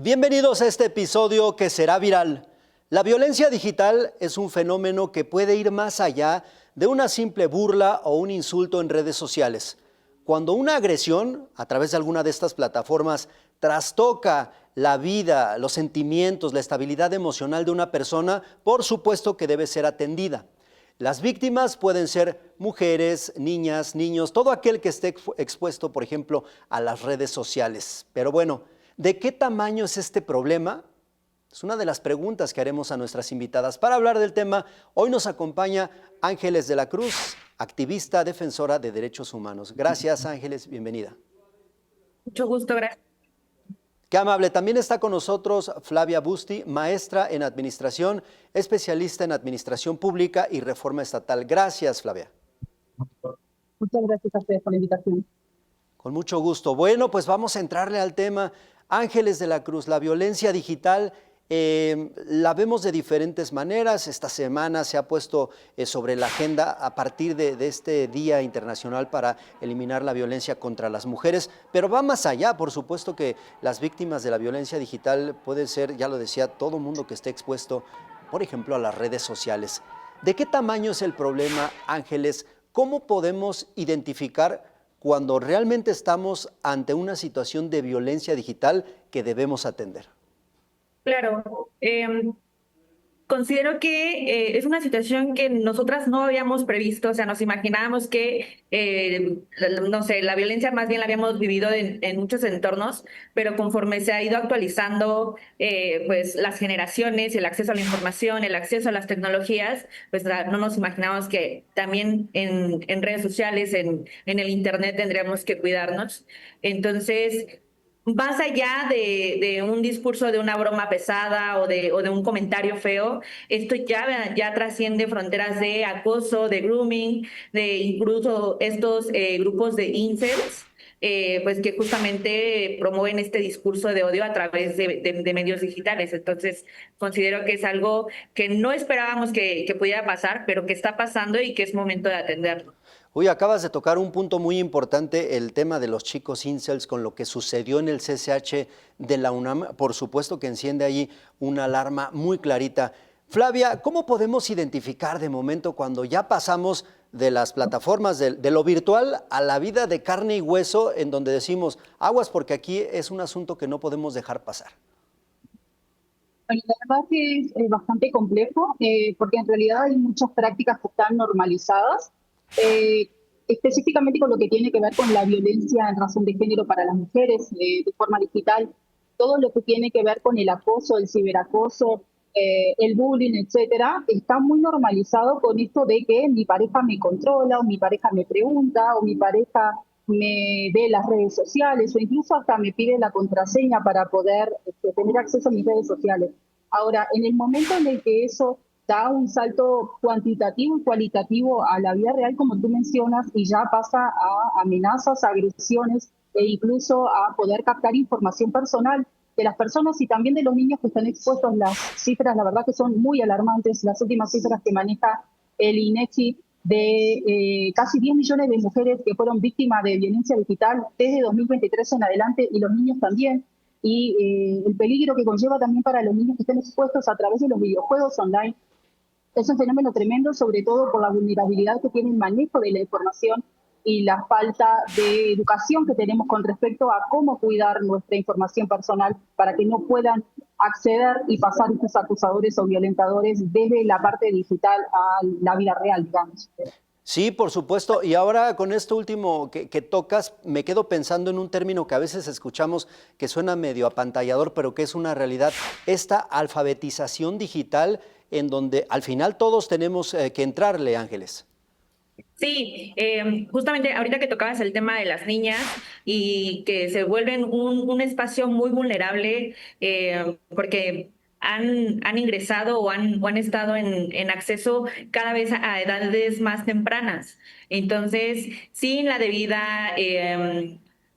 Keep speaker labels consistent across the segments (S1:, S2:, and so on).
S1: Bienvenidos a este episodio que será viral. La violencia digital es un fenómeno que puede ir más allá de una simple burla o un insulto en redes sociales. Cuando una agresión, a través de alguna de estas plataformas, trastoca la vida, los sentimientos, la estabilidad emocional de una persona, por supuesto que debe ser atendida. Las víctimas pueden ser mujeres, niñas, niños, todo aquel que esté expuesto, por ejemplo, a las redes sociales. Pero bueno, ¿de qué tamaño es este problema? Es una de las preguntas que haremos a nuestras invitadas. Para hablar del tema, hoy nos acompaña Ángeles de la Cruz, activista defensora de derechos humanos. Gracias, Ángeles, bienvenida.
S2: Mucho gusto, gracias.
S1: Qué amable. También está con nosotros Flavia Busti, maestra en administración, especialista en administración pública y reforma estatal. Gracias, Flavia.
S3: Muchas gracias a ustedes por la invitación.
S1: Con mucho gusto. Bueno, pues vamos a entrarle al tema. Ángeles de la Cruz, la violencia digital la vemos de diferentes maneras. Esta semana se ha puesto sobre la agenda a partir de este Día Internacional para eliminar la violencia contra las mujeres, pero va más allá. Por supuesto que las víctimas de la violencia digital puede ser, ya lo decía, todo mundo que esté expuesto, por ejemplo, a las redes sociales. ¿De qué tamaño es el problema, Ángeles? ¿Cómo podemos identificar cuando realmente estamos ante una situación de violencia digital que debemos atender?
S2: Claro, considero que es una situación que nosotras no habíamos previsto, o sea, nos imaginábamos que, no sé, la violencia más bien la habíamos vivido en muchos entornos, pero conforme se ha ido actualizando, pues las generaciones, el acceso a la información, el acceso a las tecnologías, pues no nos imaginábamos que también en redes sociales, en el internet tendríamos que cuidarnos. Entonces, más allá de un discurso, de una broma pesada o de un comentario feo, esto ya trasciende fronteras de acoso, de grooming, de incluso estos grupos de incels, pues que justamente promueven este discurso de odio a través de medios digitales. Entonces, considero que es algo que no esperábamos que pudiera pasar, pero que está pasando y que es momento de atenderlo.
S1: Uy, acabas de tocar un punto muy importante, el tema de los chicos incels con lo que sucedió en el CCH de la UNAM. Por supuesto que enciende ahí una alarma muy clarita. Flavia, ¿cómo podemos identificar de momento cuando ya pasamos de las plataformas de lo virtual a la vida de carne y hueso, en donde decimos, aguas porque aquí es un asunto que no podemos dejar pasar?
S3: Bueno, la verdad que es bastante complejo porque en realidad hay muchas prácticas que están normalizadas, eh, específicamente con lo que tiene que ver con la violencia en razón de género para las mujeres de forma digital, todo lo que tiene que ver con el acoso, el ciberacoso, el bullying, etcétera, está muy normalizado con esto de que mi pareja me controla o mi pareja me pregunta o mi pareja me ve las redes sociales o incluso hasta me pide la contraseña para poder tener acceso a mis redes sociales. Ahora, en el momento en el que eso da un salto cuantitativo y cualitativo a la vida real, como tú mencionas, y ya pasa a amenazas, agresiones e incluso a poder captar información personal de las personas y también de los niños que están expuestos, las cifras, la verdad que son muy alarmantes, las últimas cifras que maneja el INEGI de casi 10 millones de mujeres que fueron víctimas de violencia digital desde 2023 en adelante y los niños también. Y el peligro que conlleva también para los niños que estén expuestos a través de los videojuegos online. Es un fenómeno tremendo, sobre todo por la vulnerabilidad que tiene el manejo de la información y la falta de educación que tenemos con respecto a cómo cuidar nuestra información personal para que no puedan acceder y pasar estos acusadores o violentadores desde la parte digital a la vida real, digamos.
S1: Sí, por supuesto. Y ahora con esto último que tocas, me quedo pensando en un término que a veces escuchamos que suena medio apantallador, pero que es una realidad, esta alfabetización digital en donde al final todos tenemos que entrarle, Ángeles.
S2: Sí, justamente ahorita que tocabas el tema de las niñas y que se vuelven un espacio muy vulnerable porque han ingresado o han estado en acceso cada vez a edades más tempranas. Entonces, sin la debida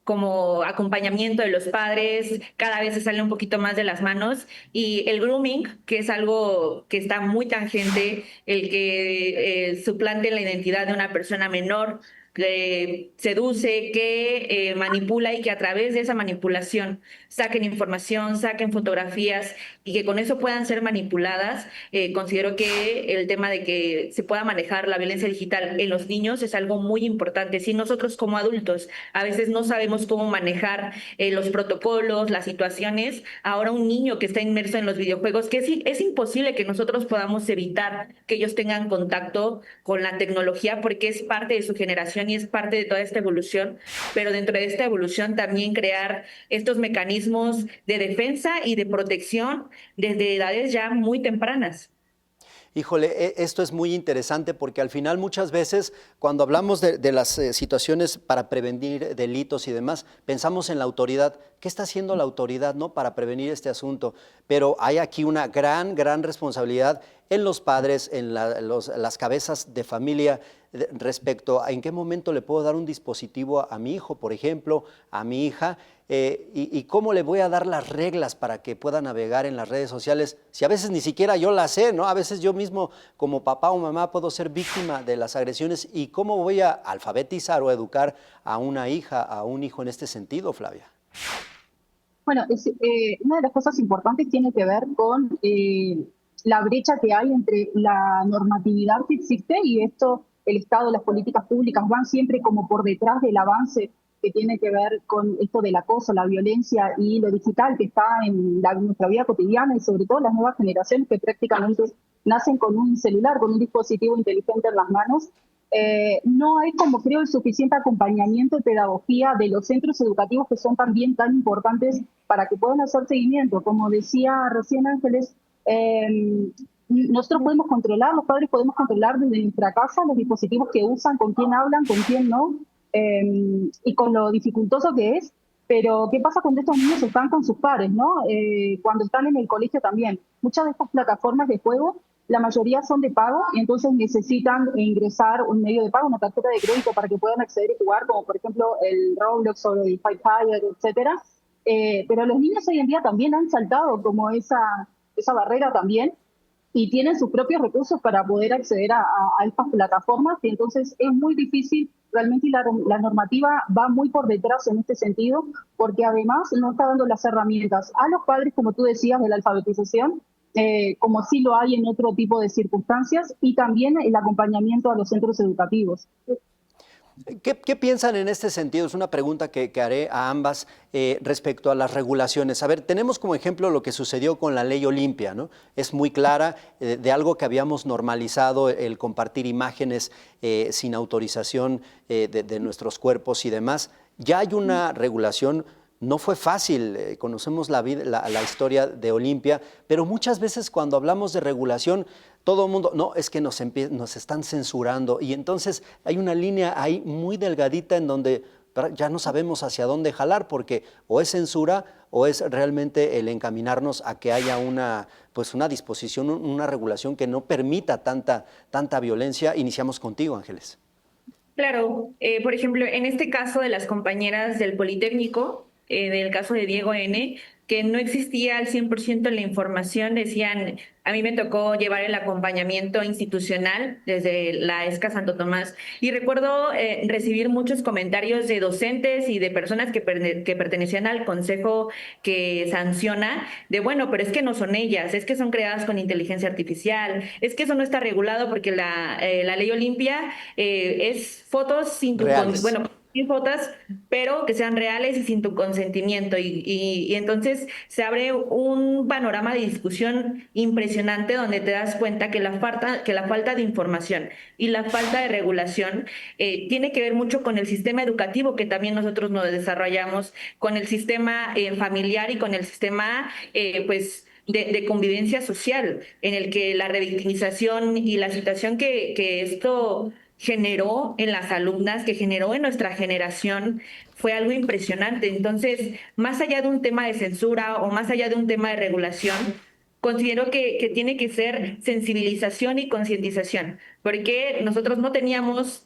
S2: como acompañamiento de los padres, cada vez se sale un poquito más de las manos y el grooming, que es algo que está muy tangente, el que suplante la identidad de una persona menor que seduce, que manipula y que a través de esa manipulación saquen información, saquen fotografías y que con eso puedan ser manipuladas. Considero que el tema de que se pueda manejar la violencia digital en los niños es algo muy importante. Si nosotros como adultos a veces no sabemos cómo manejar los protocolos, las situaciones, ahora un niño que está inmerso en los videojuegos, que es imposible que nosotros podamos evitar que ellos tengan contacto con la tecnología porque es parte de su generación y es parte de toda esta evolución, pero dentro de esta evolución también crear estos mecanismos de defensa y de protección desde edades ya muy tempranas.
S1: Híjole, esto es muy interesante porque al final muchas veces cuando hablamos de las situaciones para prevenir delitos y demás, pensamos en la autoridad. ¿Qué está haciendo la autoridad, no, para prevenir este asunto? Pero hay aquí una gran responsabilidad en los padres, en las cabezas de familia respecto a en qué momento le puedo dar un dispositivo a mi hijo, por ejemplo, a mi hija, y cómo le voy a dar las reglas para que pueda navegar en las redes sociales, si a veces ni siquiera yo las sé, ¿no? A veces yo mismo como papá o mamá puedo ser víctima de las agresiones y cómo voy a alfabetizar o educar a una hija, a un hijo en este sentido, Flavia.
S3: Bueno, una de las cosas importantes tiene que ver con la brecha que hay entre la normatividad que existe y esto, el Estado, las políticas públicas van siempre como por detrás del avance que tiene que ver con esto del acoso, la violencia y lo digital que está en nuestra vida cotidiana y sobre todo las nuevas generaciones que prácticamente nacen con un celular, con un dispositivo inteligente en las manos. No hay, como creo, el suficiente acompañamiento y pedagogía de los centros educativos que son también tan importantes para que puedan hacer seguimiento. Como decía recién Ángeles, nosotros podemos controlar, los padres podemos controlar desde nuestra casa los dispositivos que usan, con quién hablan, con quién no, y con lo dificultoso que es. Pero, ¿qué pasa cuando estos niños están con sus pares, ¿no? Cuando están en el colegio también. Muchas de estas plataformas de juego, la mayoría son de pago y entonces necesitan ingresar un medio de pago, una tarjeta de crédito para que puedan acceder y jugar, como por ejemplo el Roblox o el Free Fire, etcétera. Pero los niños hoy en día también han saltado como esa barrera también y tienen sus propios recursos para poder acceder a estas plataformas y entonces es muy difícil realmente y la normativa va muy por detrás en este sentido porque además no está dando las herramientas a los padres, como tú decías, de la alfabetización, como sí lo hay en otro tipo de circunstancias y también el acompañamiento a los centros educativos.
S1: ¿Qué piensan en este sentido? Es una pregunta que haré a ambas respecto a las regulaciones. A ver, tenemos como ejemplo lo que sucedió con la ley Olimpia, ¿no? Es muy clara de algo que habíamos normalizado, el compartir imágenes sin autorización de nuestros cuerpos y demás. Ya hay una regulación. No fue fácil, conocemos la historia de Olimpia, pero muchas veces cuando hablamos de regulación, todo el mundo, no, es que nos están censurando y entonces hay una línea ahí muy delgadita en donde ya no sabemos hacia dónde jalar porque o es censura o es realmente el encaminarnos a que haya una disposición, una regulación que no permita tanta violencia. Iniciamos contigo, Ángeles.
S2: Claro, por ejemplo, en este caso de las compañeras del Politécnico, del caso de Diego N., que no existía al 100% la información, decían, a mí me tocó llevar el acompañamiento institucional desde la ESCA Santo Tomás y recuerdo recibir muchos comentarios de docentes y de personas que pertenecían al consejo que sanciona, de bueno, pero es que no son ellas, es que son creadas con inteligencia artificial, es que eso no está regulado porque la ley Olimpia es fotos sin tu bueno, fotos, pero que sean reales y sin tu consentimiento. Y entonces se abre un panorama de discusión impresionante donde te das cuenta que la falta de información y la falta de regulación tiene que ver mucho con el sistema educativo que también nosotros nos desarrollamos, con el sistema familiar y con el sistema, pues, de convivencia social, en el que la revictimización y la situación que esto generó en las alumnas, que generó en nuestra generación, fue algo impresionante. Entonces, más allá de un tema de censura o más allá de un tema de regulación, considero que tiene que ser sensibilización y concientización. porque nosotros no teníamos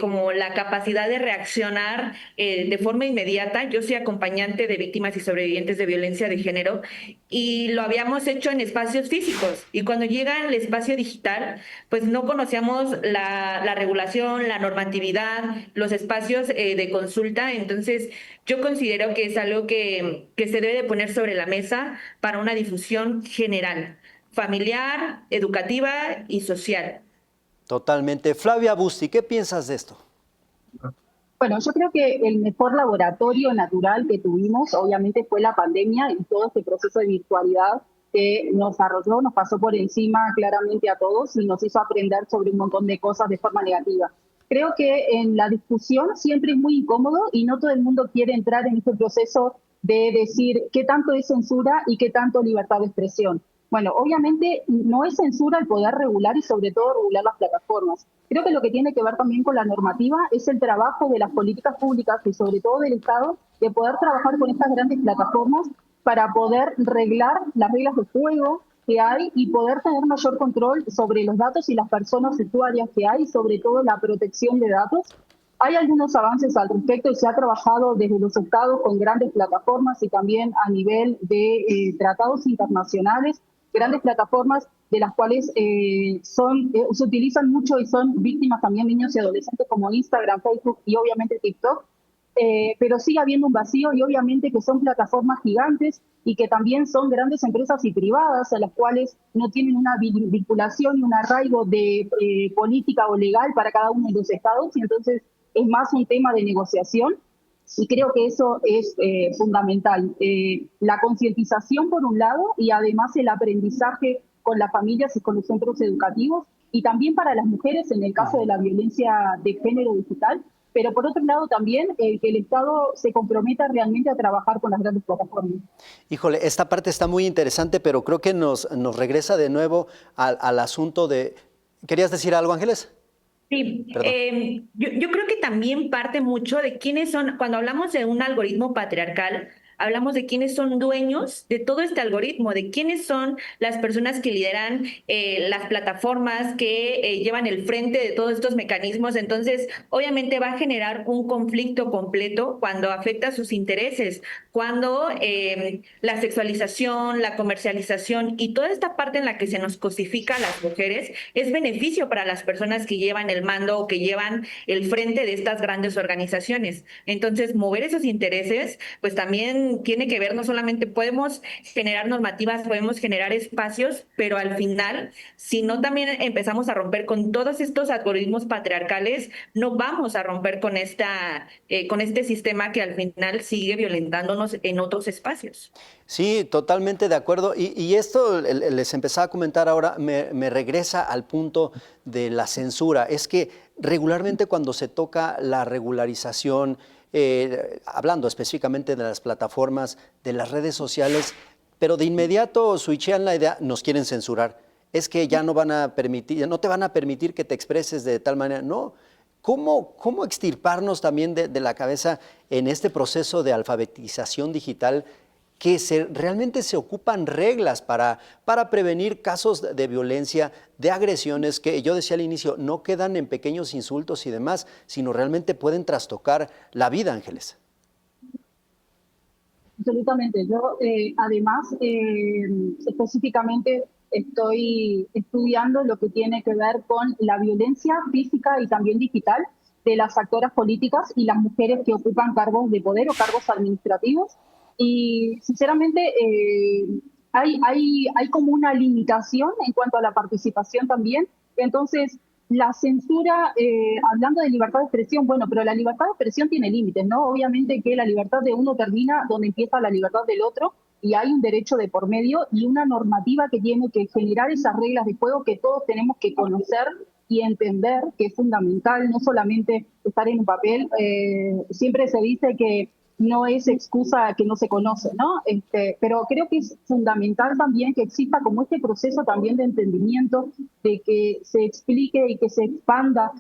S2: como la capacidad de reaccionar de forma inmediata. Yo soy acompañante de víctimas y sobrevivientes de violencia de género y lo habíamos hecho en espacios físicos. Y cuando llega el espacio digital, pues no conocíamos la regulación, la normatividad, los espacios de consulta. Entonces, yo considero que es algo que se debe de poner sobre la mesa para una difusión general, familiar, educativa y social.
S1: Totalmente. Flavia Busti, ¿qué piensas de esto?
S3: Bueno, yo creo que el mejor laboratorio natural que tuvimos, obviamente, fue la pandemia y todo este proceso de virtualidad que nos arrolló, nos pasó por encima claramente a todos y nos hizo aprender sobre un montón de cosas de forma negativa. Creo que en la discusión siempre es muy incómodo y no todo el mundo quiere entrar en este proceso de decir qué tanto es censura y qué tanto libertad de expresión. Bueno, obviamente no es censura el poder regular y sobre todo regular las plataformas. Creo que lo que tiene que ver también con la normativa es el trabajo de las políticas públicas y sobre todo del Estado de poder trabajar con estas grandes plataformas para poder reglar las reglas de juego que hay y poder tener mayor control sobre los datos y las personas usuarias que hay, sobre todo la protección de datos. Hay algunos avances al respecto y se ha trabajado desde los estados con grandes plataformas y también a nivel de tratados internacionales, grandes plataformas de las cuales se utilizan mucho y son víctimas también niños y adolescentes como Instagram, Facebook y obviamente TikTok. Pero sigue habiendo un vacío y obviamente que son plataformas gigantes y que también son grandes empresas y privadas a las cuales no tienen una vinculación y un arraigo de política o legal para cada uno de los estados y entonces es más un tema de negociación y creo que eso es fundamental. La concientización por un lado y además el aprendizaje con las familias y con los centros educativos y también para las mujeres en el caso de la violencia de género digital, pero por otro lado también que el Estado se comprometa realmente a trabajar con las grandes plataformas.
S1: Híjole, esta parte está muy interesante, pero creo que nos regresa de nuevo al asunto de... ¿Querías decir algo, Ángeles?
S2: Sí,
S1: Perdón.
S2: yo creo que también parte mucho de quiénes son, cuando hablamos de un algoritmo patriarcal, hablamos de quiénes son dueños de todo este algoritmo, de quiénes son las personas que lideran las plataformas, que llevan el frente de todos estos mecanismos. Entonces, obviamente va a generar un conflicto completo cuando afecta sus intereses, cuando la sexualización, la comercialización y toda esta parte en la que se nos cosifica a las mujeres es beneficio para las personas que llevan el mando o que llevan el frente de estas grandes organizaciones. Entonces, mover esos intereses, pues también tiene que ver, no solamente podemos generar normativas, podemos generar espacios, pero al final, si no también empezamos a romper con todos estos algoritmos patriarcales, no vamos a romper con con este sistema que al final sigue violentándonos en otros espacios.
S1: Sí, totalmente de acuerdo. Y esto les empezaba a comentar ahora, me regresa al punto de la censura. Es que regularmente cuando se toca la regularización, hablando específicamente de las plataformas, de las redes sociales, pero de inmediato switchean la idea, nos quieren censurar. Es que ya no van a permitir, no te van a permitir que te expreses de tal manera. No. ¿Cómo extirparnos también de la cabeza en este proceso de alfabetización digital que realmente se ocupan reglas para prevenir casos de violencia, de agresiones que yo decía al inicio, no quedan en pequeños insultos y demás, sino realmente pueden trastocar la vida, Ángeles?
S3: Absolutamente. Yo, además, específicamente estoy estudiando lo que tiene que ver con la violencia física y también digital de las actoras políticas y las mujeres que ocupan cargos de poder o cargos administrativos. Y sinceramente, hay como una limitación en cuanto a la participación también. Entonces, la censura, hablando de libertad de expresión, bueno, pero la libertad de expresión tiene límites, ¿no? Obviamente que la libertad de uno termina donde empieza la libertad del otro y hay un derecho de por medio y una normativa que tiene que generar esas reglas de juego que todos tenemos que conocer y entender, que es fundamental, no solamente estar en un papel. Siempre se dice que no es excusa que no se conoce, ¿no? Pero creo que es fundamental también que exista como este proceso también de entendimiento, de que se explique y que se expanda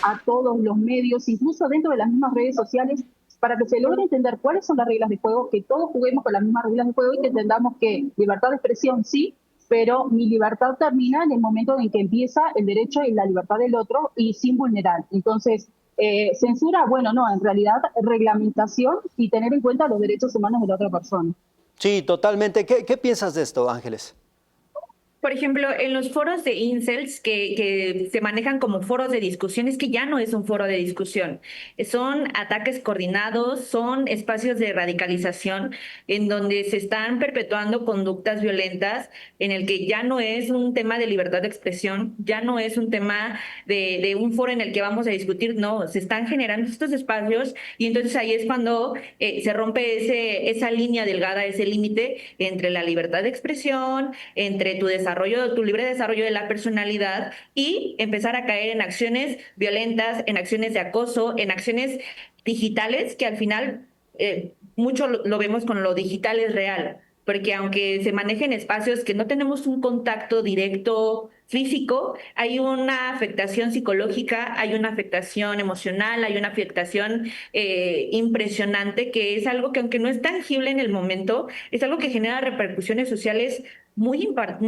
S3: a todos los medios, incluso dentro de las mismas redes sociales, para que se logre entender cuáles son las reglas de juego, que todos juguemos con las mismas reglas de juego y que entendamos que libertad de expresión sí, pero mi libertad termina en el momento en que empieza el derecho y la libertad del otro y sin vulnerar. Entonces, censura, bueno, no, en realidad reglamentación y tener en cuenta los derechos humanos de la otra persona.
S1: Sí, totalmente. ¿Qué piensas de esto, Ángeles?
S2: Por ejemplo, en los foros de incels que se manejan como foros de discusión, es que ya no es un foro de discusión. Son ataques coordinados, son espacios de radicalización en donde se están perpetuando conductas violentas, en el que ya no es un tema de libertad de expresión, ya no es un tema de un foro en el que vamos a discutir, no, se están generando estos espacios y entonces ahí es cuando se rompe esa línea delgada, ese límite entre la libertad de expresión, entre tu desarrollo, tu libre desarrollo de la personalidad y empezar a caer en acciones violentas, en acciones de acoso, en acciones digitales que al final mucho lo vemos con lo digital es real, porque aunque se manejen espacios que no tenemos un contacto directo físico, hay una afectación psicológica, hay una afectación emocional, hay una afectación impresionante, que es algo que aunque no es tangible en el momento, es algo que genera repercusiones sociales muy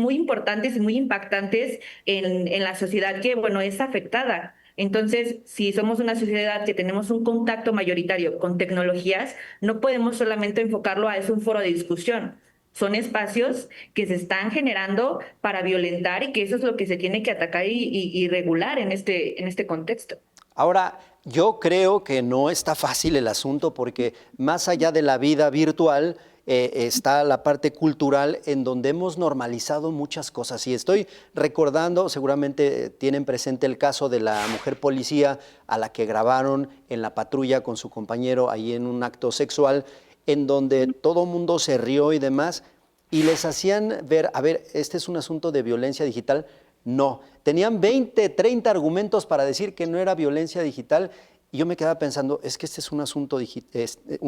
S2: importantes y muy impactantes en la sociedad que, bueno, es afectada. Entonces, si somos una sociedad que tenemos un contacto mayoritario con tecnologías, no podemos solamente enfocarlo a es un foro de discusión. Son espacios que se están generando para violentar y que eso es lo que se tiene que atacar y regular en este contexto.
S1: Ahora, yo creo que no está fácil el asunto porque más allá de la vida virtual está la parte cultural en donde hemos normalizado muchas cosas. Y estoy recordando, seguramente tienen presente el caso de la mujer policía a la que grabaron en la patrulla con su compañero ahí en un acto sexual, en donde todo el mundo se rió y demás, y les hacían ver, a ver, este es un asunto de violencia digital. No, tenían 20, 30 argumentos para decir que no era violencia digital y yo me quedaba pensando, es que este es un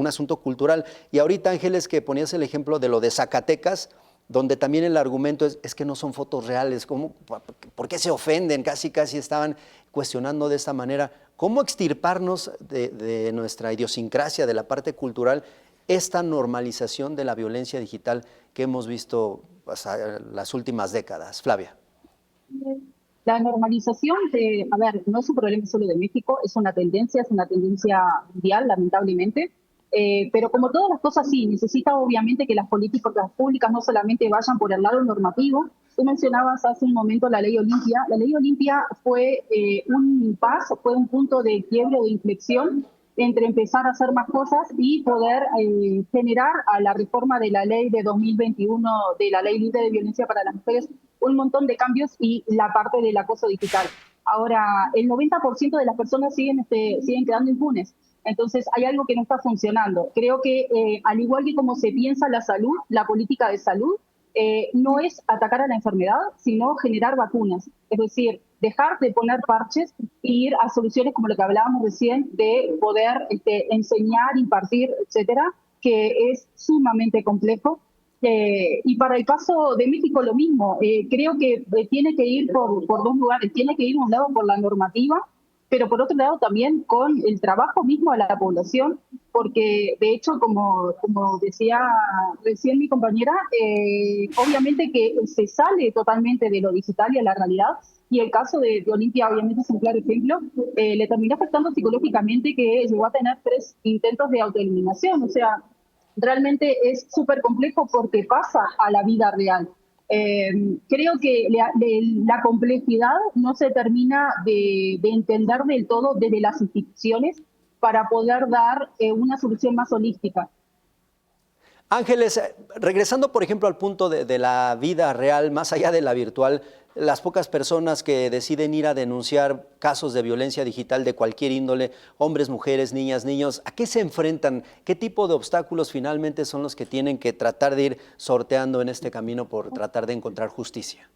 S1: asunto cultural. Y ahorita, Ángeles, que ponías el ejemplo de lo de Zacatecas, donde también el argumento es que no son fotos reales, ¿por qué se ofenden? Casi estaban cuestionando de esta manera. ¿Cómo extirparnos de nuestra idiosincrasia, de la parte cultural, esta normalización de la violencia digital que hemos visto las últimas décadas? Flavia.
S3: La normalización a ver, no es un problema solo de México, es una tendencia mundial, lamentablemente. Pero como todas las cosas, sí, necesita obviamente que las políticas públicas no solamente vayan por el lado normativo. Tú mencionabas hace un momento la ley Olimpia. La ley Olimpia fue un impasse, fue un punto de quiebre, de inflexión entre empezar a hacer más cosas y poder generar a la reforma de la ley de 2021, de la ley libre de violencia para las mujeres, un montón de cambios y la parte del acoso digital. Ahora, el 90% de las personas siguen quedando impunes. Entonces, hay algo que no está funcionando. Creo que, al igual que como se piensa la salud, la política de salud, no es atacar a la enfermedad, sino generar vacunas. Es decir, dejar de poner parches e ir a soluciones como lo que hablábamos recién, de poder enseñar, impartir, etcétera, que es sumamente complejo. Y para el caso de México lo mismo. Creo que tiene que ir por dos lugares. Tiene que ir, un lado, por la normativa, pero por otro lado también con el trabajo mismo a la población, porque de hecho, como decía recién mi compañera, obviamente que se sale totalmente de lo digital y a la realidad, y el caso de Olimpia obviamente es un claro ejemplo. Le terminó afectando psicológicamente, que llegó a tener 3 intentos de autoeliminación. O sea, realmente es súper complejo porque pasa a la vida real. Creo que la complejidad no se termina de entender del todo desde las instituciones para poder dar una solución más holística.
S1: Ángeles, regresando por ejemplo al punto de la vida real, más allá de la virtual, las pocas personas que deciden ir a denunciar casos de violencia digital de cualquier índole, hombres, mujeres, niñas, niños, ¿a qué se enfrentan? ¿Qué tipo de obstáculos finalmente son los que tienen que tratar de ir sorteando en este camino por tratar de encontrar justicia?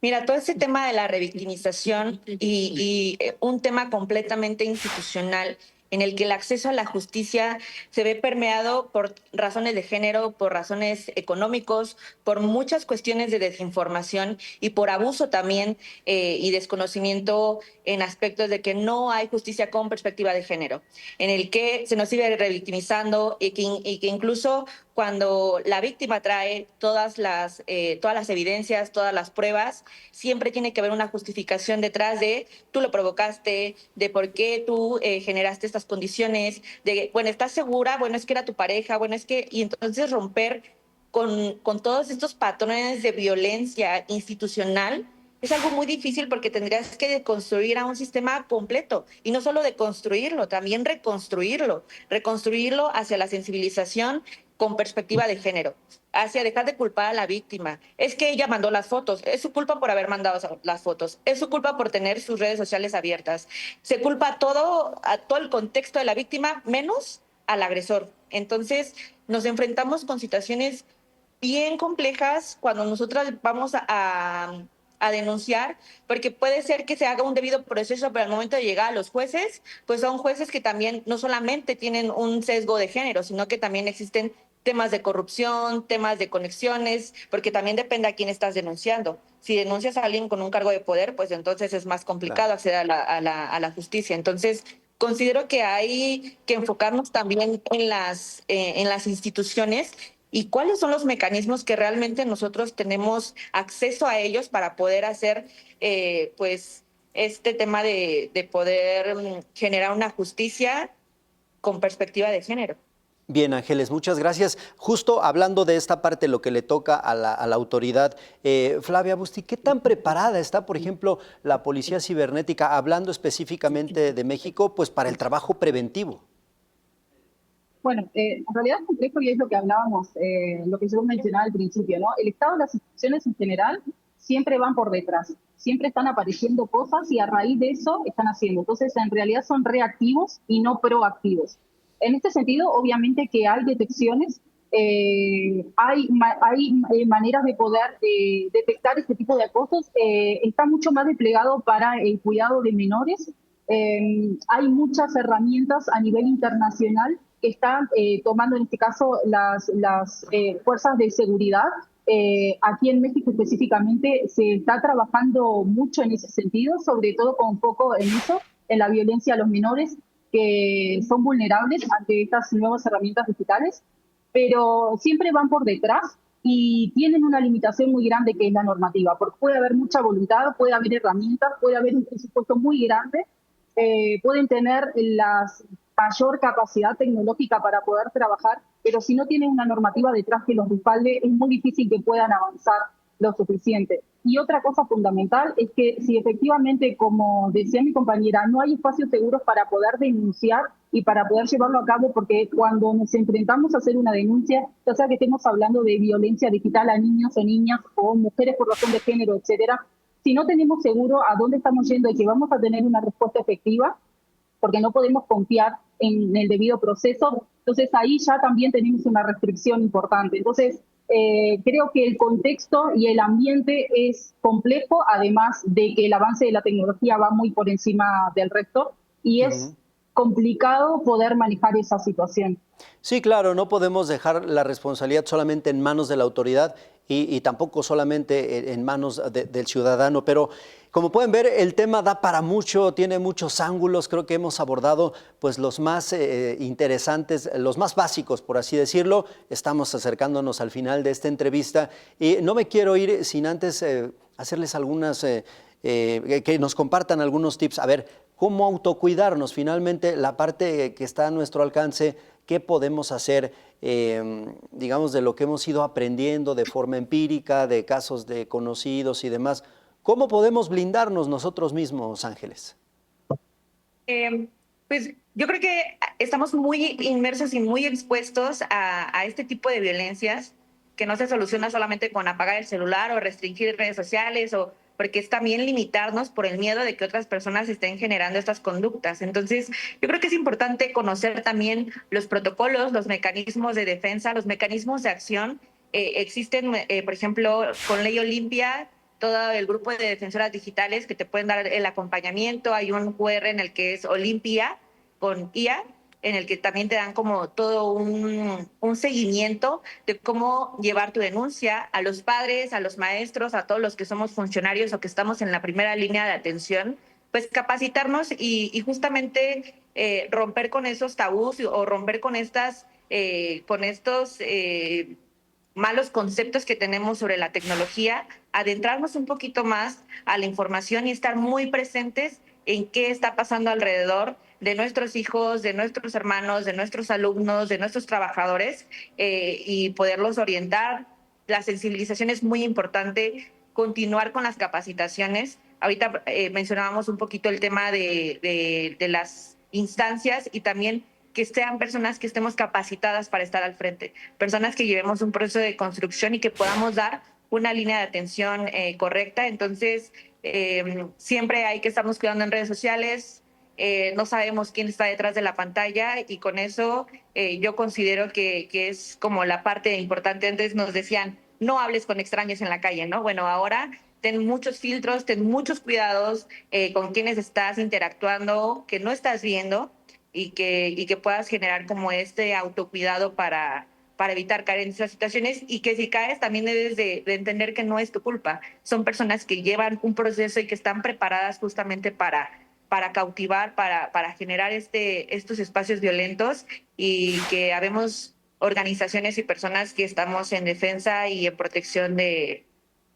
S2: Mira, todo ese tema de la revictimización y un tema completamente institucional en el que el acceso a la justicia se ve permeado por razones de género, por razones económicos, por muchas cuestiones de desinformación y por abuso también y desconocimiento en aspectos de que no hay justicia con perspectiva de género, en el que se nos sigue revictimizando y que incluso cuando la víctima trae todas las evidencias, todas las pruebas, siempre tiene que haber una justificación detrás de tú lo provocaste, de por qué tú generaste estas condiciones, de, bueno, ¿estás segura? Bueno, es que era tu pareja, bueno, es que... Y entonces romper con todos estos patrones de violencia institucional es algo muy difícil porque tendrías que deconstruir a un sistema completo y no solo deconstruirlo, también reconstruirlo hacia la sensibilización con perspectiva de género, hacia dejar de culpar a la víctima. Es que ella mandó las fotos, es su culpa por haber mandado las fotos, es su culpa por tener sus redes sociales abiertas. Se culpa a todo el contexto de la víctima menos al agresor. Entonces nos enfrentamos con situaciones bien complejas cuando nosotras vamos a denunciar, porque puede ser que se haga un debido proceso, pero al momento de llegar a los jueces, pues son jueces que también no solamente tienen un sesgo de género, sino que también existen temas de corrupción, temas de conexiones, porque también depende a quién estás denunciando. Si denuncias a alguien con un cargo de poder, pues entonces es más complicado
S1: Claro.
S2: acceder a la justicia. Entonces, considero que hay que enfocarnos también en las instituciones y cuáles son los mecanismos que realmente nosotros tenemos acceso a ellos para poder hacer, pues, este tema de poder generar una justicia con perspectiva de género.
S1: Bien, Ángeles, muchas gracias. Justo hablando de esta parte, lo que le toca a la autoridad, Flavia Busti, ¿qué tan preparada está, por ejemplo, la Policía Cibernética, hablando específicamente de México, pues para el trabajo preventivo?
S3: Bueno, en realidad es complejo y es lo que hablábamos, lo que yo mencionaba al principio, ¿no? El Estado y las instituciones en general siempre van por detrás, siempre están apareciendo cosas y a raíz de eso están haciendo. Entonces, en realidad son reactivos y no proactivos. En este sentido, obviamente que hay detecciones, hay maneras de poder detectar este tipo de acosos. Está mucho más desplegado para el cuidado de menores. Hay muchas herramientas a nivel internacional que están tomando en este caso las fuerzas de seguridad. Aquí en México específicamente se está trabajando mucho en ese sentido, sobre todo con un foco en eso, en la violencia a los menores que son vulnerables ante estas nuevas herramientas digitales, pero siempre van por detrás y tienen una limitación muy grande que es la normativa, porque puede haber mucha voluntad, puede haber herramientas, puede haber un presupuesto muy grande, pueden tener la mayor capacidad tecnológica para poder trabajar, pero si no tienen una normativa detrás que los respalde, es muy difícil que puedan avanzar lo suficiente. Y otra cosa fundamental es que si efectivamente, como decía mi compañera, no hay espacios seguros para poder denunciar y para poder llevarlo a cabo, porque cuando nos enfrentamos a hacer una denuncia, ya sea que estemos hablando de violencia digital a niños o niñas o mujeres por razón de género, etcétera, si no tenemos seguro a dónde estamos yendo y que vamos a tener una respuesta efectiva, porque no podemos confiar en el debido proceso, entonces ahí ya también tenemos una restricción importante. Entonces, creo que el contexto y el ambiente es complejo, además de que el avance de la tecnología va muy por encima del resto y es complicado poder manejar esa situación.
S1: Sí, claro, no podemos dejar la responsabilidad solamente en manos de la autoridad y tampoco solamente en manos del ciudadano, pero como pueden ver, el tema da para mucho, tiene muchos ángulos, creo que hemos abordado pues los más interesantes, los más básicos, por así decirlo. Estamos acercándonos al final de esta entrevista y no me quiero ir sin antes hacerles algunas, que nos compartan algunos tips. A ver, ¿cómo autocuidarnos? Finalmente, la parte que está a nuestro alcance, ¿qué podemos hacer, digamos, de lo que hemos ido aprendiendo de forma empírica, de casos de conocidos y demás? ¿Cómo podemos blindarnos nosotros mismos, Ángeles?
S2: Pues yo creo que estamos muy inmersos y muy expuestos a este tipo de violencias que no se soluciona solamente con apagar el celular o restringir redes sociales o porque es también limitarnos por el miedo de que otras personas estén generando estas conductas. Entonces, yo creo que es importante conocer también los protocolos, los mecanismos de defensa, los mecanismos de acción. Existen, por ejemplo, con Ley Olimpia, todo el grupo de defensoras digitales que te pueden dar el acompañamiento. Hay un QR en el que es Olimpia con IA, en el que también te dan como todo un seguimiento de cómo llevar tu denuncia a los padres, a los maestros, a todos los que somos funcionarios o que estamos en la primera línea de atención, pues capacitarnos y justamente romper con esos tabús o romper con estas con estos malos conceptos que tenemos sobre la tecnología, adentrarnos un poquito más a la información y estar muy presentes en qué está pasando alrededor de nuestros hijos, de nuestros hermanos, de nuestros alumnos, de nuestros trabajadores, y poderlos orientar. La sensibilización es muy importante, continuar con las capacitaciones. Ahorita mencionábamos un poquito el tema de las instancias, y también que sean personas que estemos capacitadas para estar al frente, personas que llevemos un proceso de construcción y que podamos dar una línea de atención correcta. Entonces, siempre hay que estarnos cuidando en redes sociales. No sabemos quién está detrás de la pantalla, y con eso yo considero que es como la parte importante. Antes nos decían, no hables con extraños en la calle, ¿no? Bueno, ahora ten muchos filtros, ten muchos cuidados con quienes estás interactuando, que no estás viendo, y que puedas generar como este autocuidado para evitar caer en esas situaciones, y que si caes también debes de entender que no es tu culpa. Son personas que llevan un proceso y que están preparadas justamente para cautivar, para generar estos espacios violentos, y que habemos organizaciones y personas que estamos en defensa y en protección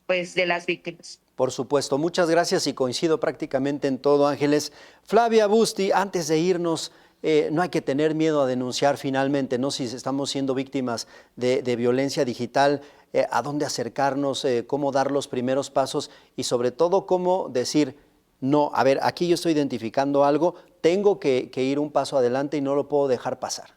S2: pues, de las víctimas.
S1: Por supuesto, muchas gracias y coincido prácticamente en todo, Ángeles. Flavia Busti, antes de irnos, no hay que tener miedo a denunciar finalmente, ¿no? Si estamos siendo víctimas de violencia digital, a dónde acercarnos, cómo dar los primeros pasos y sobre todo cómo decir, no, a ver, aquí yo estoy identificando algo, tengo que ir un paso adelante y no lo puedo dejar pasar.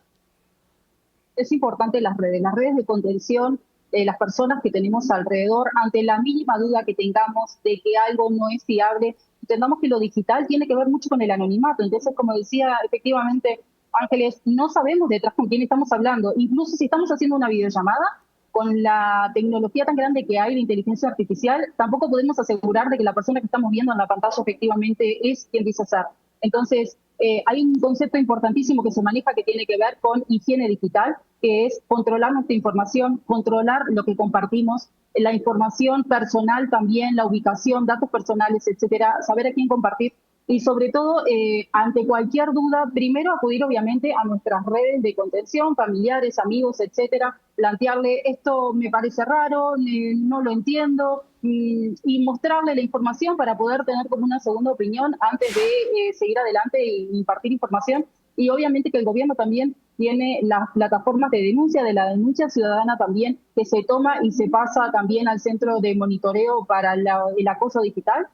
S3: Es importante las redes de contención, las personas que tenemos alrededor, ante la mínima duda que tengamos de que algo no es fiable, entendamos que lo digital tiene que ver mucho con el anonimato. Entonces, como decía efectivamente Ángeles, no sabemos detrás con quién estamos hablando. Incluso si estamos haciendo una videollamada, con la tecnología tan grande que hay de inteligencia artificial, tampoco podemos asegurar de que la persona que estamos viendo en la pantalla efectivamente es quien dice ser. Entonces, hay un concepto importantísimo que se maneja que tiene que ver con higiene digital, que es controlar nuestra información, controlar lo que compartimos, la información personal también, la ubicación, datos personales, etcétera, saber a quién compartir. Y sobre todo, ante cualquier duda, primero acudir obviamente a nuestras redes de contención, familiares, amigos, etcétera, plantearle esto me parece raro, no lo entiendo, y mostrarle la información para poder tener como una segunda opinión antes de seguir adelante e impartir información. Y obviamente que el gobierno también tiene las plataformas de denuncia, de la denuncia ciudadana también, que se toma y se pasa también al centro de monitoreo para el acoso digital.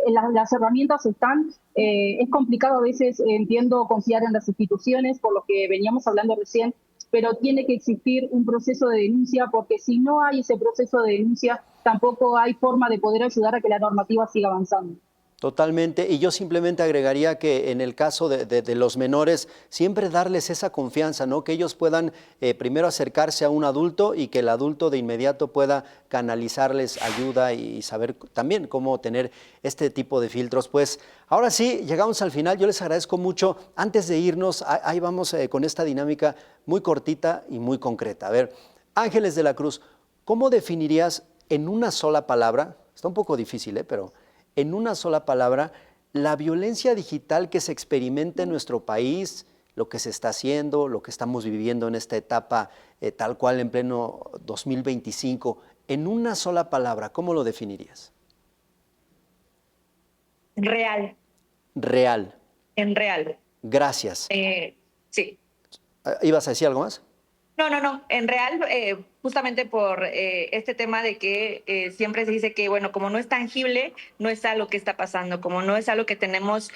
S3: Las herramientas están, es complicado a veces, entiendo, confiar en las instituciones, por lo que veníamos hablando recién, pero tiene que existir un proceso de denuncia, porque si no hay ese proceso de denuncia, tampoco hay forma de poder ayudar a que la normativa siga avanzando.
S1: Totalmente, y yo simplemente agregaría que en el caso de los menores, siempre darles esa confianza, ¿no? Que ellos puedan primero acercarse a un adulto y que el adulto de inmediato pueda canalizarles ayuda y saber también cómo tener este tipo de filtros. Pues ahora sí, llegamos al final, yo les agradezco mucho. Antes de irnos, ahí vamos con esta dinámica muy cortita y muy concreta. A ver, Ángeles de la Cruz, ¿cómo definirías en una sola palabra? Está un poco difícil, pero en una sola palabra, la violencia digital que se experimenta en nuestro país, lo que se está haciendo, lo que estamos viviendo en esta etapa tal cual en pleno 2025, en una sola palabra, ¿cómo lo definirías?
S2: Real.
S1: Real.
S2: En real.
S1: Gracias.
S2: Sí.
S1: ¿Ibas a decir algo más?
S2: No. En real, justamente por este tema de que siempre se dice que, bueno, como no es tangible, no es algo que está pasando, como no es algo que tenemos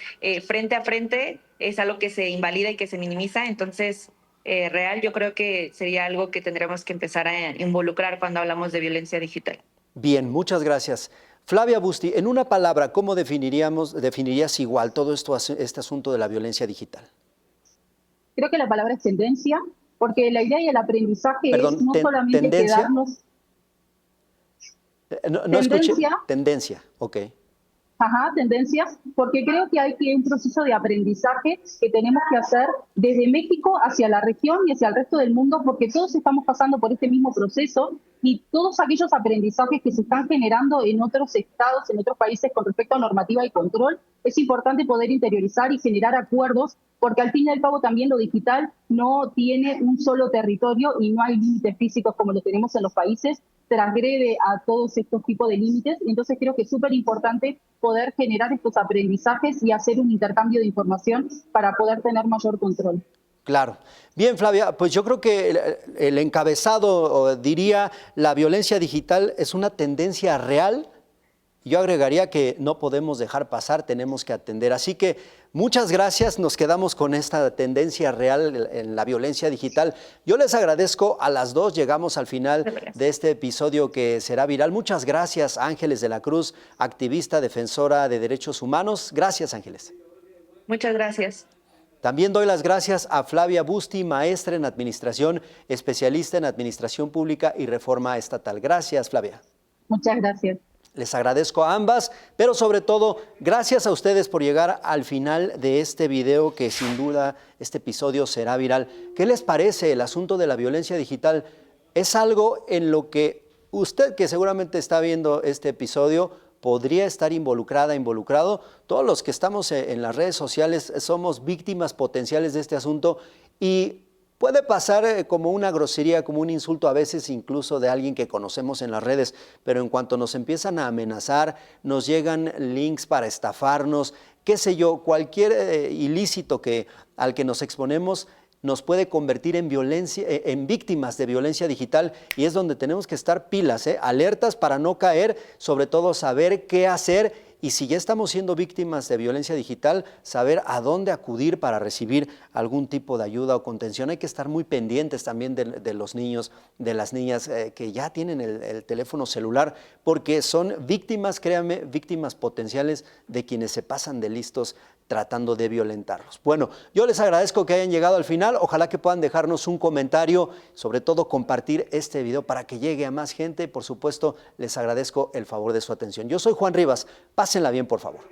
S2: frente a frente, es algo que se invalida y que se minimiza. Entonces, real, yo creo que sería algo que tendremos que empezar a involucrar cuando hablamos de violencia digital.
S1: Bien, muchas gracias. Flavia Busti, en una palabra, ¿cómo definirías igual todo este asunto de la violencia digital?
S3: Creo que la palabra es tendencia, porque la idea y el aprendizaje
S1: Perdón,
S3: es no solamente
S1: ¿tendencia?
S3: quedarnos...
S1: No escuché. Tendencia, ok.
S3: Ajá, tendencias, porque creo que hay un proceso de aprendizaje que tenemos que hacer desde México hacia la región y hacia el resto del mundo, porque todos estamos pasando por este mismo proceso y todos aquellos aprendizajes que se están generando en otros estados, en otros países con respecto a normativa y control, es importante poder interiorizar y generar acuerdos, porque al fin y al cabo también lo digital no tiene un solo territorio y no hay límites físicos como lo tenemos en los países, transgrede a todos estos tipos de límites, y entonces creo que es súper importante poder generar estos aprendizajes y hacer un intercambio de información para poder tener mayor control.
S1: Claro. Bien, Flavia, pues yo creo que el encabezado diría, la violencia digital es una tendencia real. Yo agregaría que no podemos dejar pasar, tenemos que atender. Así que muchas gracias, nos quedamos con esta tendencia real en la violencia digital. Yo les agradezco a las dos, llegamos al final de este episodio que será viral. Muchas gracias, Ángeles de la Cruz, activista, defensora de derechos humanos. Gracias, Ángeles.
S2: Muchas gracias.
S1: También doy las gracias a Flavia Busti, maestra en administración, especialista en administración pública y reforma estatal. Gracias, Flavia.
S3: Muchas gracias.
S1: Les agradezco a ambas, pero sobre todo, gracias a ustedes por llegar al final de este video que sin duda este episodio será viral. ¿Qué les parece el asunto de la violencia digital? Es algo en lo que usted, que seguramente está viendo este episodio, podría estar involucrado. Todos los que estamos en las redes sociales somos víctimas potenciales de este asunto y puede pasar como una grosería, como un insulto a veces incluso de alguien que conocemos en las redes, pero en cuanto nos empiezan a amenazar, nos llegan links para estafarnos, qué sé yo, cualquier ilícito al que nos exponemos nos puede convertir en víctimas de violencia digital, y es donde tenemos que estar pilas, alertas para no caer, sobre todo saber qué hacer, y si ya estamos siendo víctimas de violencia digital, saber a dónde acudir para recibir algún tipo de ayuda o contención. Hay que estar muy pendientes también de los niños, de las niñas que ya tienen el teléfono celular, porque son víctimas, créanme, víctimas potenciales de quienes se pasan de listos tratando de violentarlos. Bueno, yo les agradezco que hayan llegado al final. Ojalá que puedan dejarnos un comentario, sobre todo compartir este video para que llegue a más gente. Por supuesto, les agradezco el favor de su atención. Yo soy Juan Rivas. Pásenla bien, por favor.